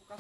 जा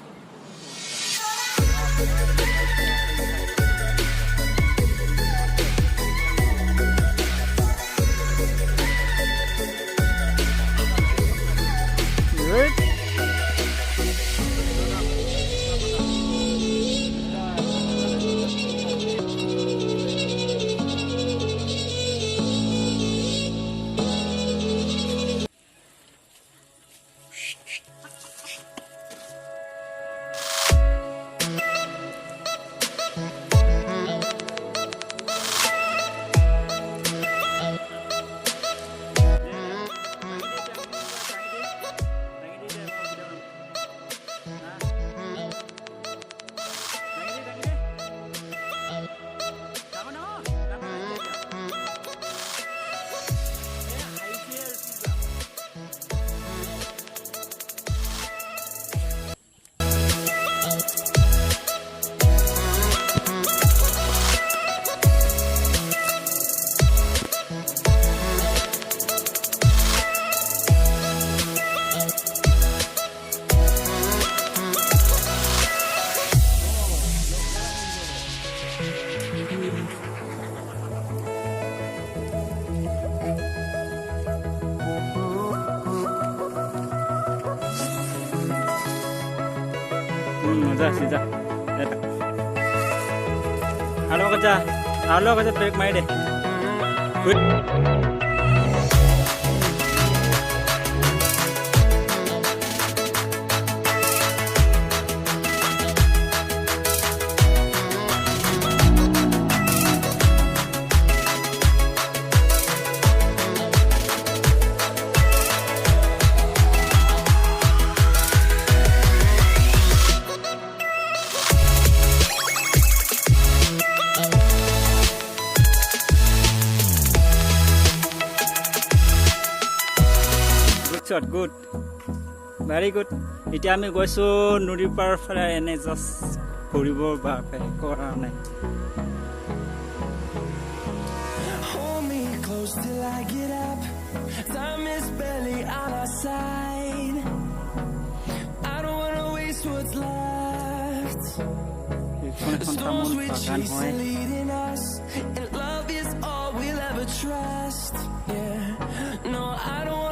सीधा hello ಕಜಾ break ಮಾಡಿ shot good very good এতিয়া আমি গৈছো নদীৰ পাৰ ফালে এনে জাস্ট ঘূৰিব বাবে কৰা নাই Hold me close till I get up time is barely on our side I don't want to waste what's left the storms we chase are leading us and love is all we'll ever trust yeah no I don't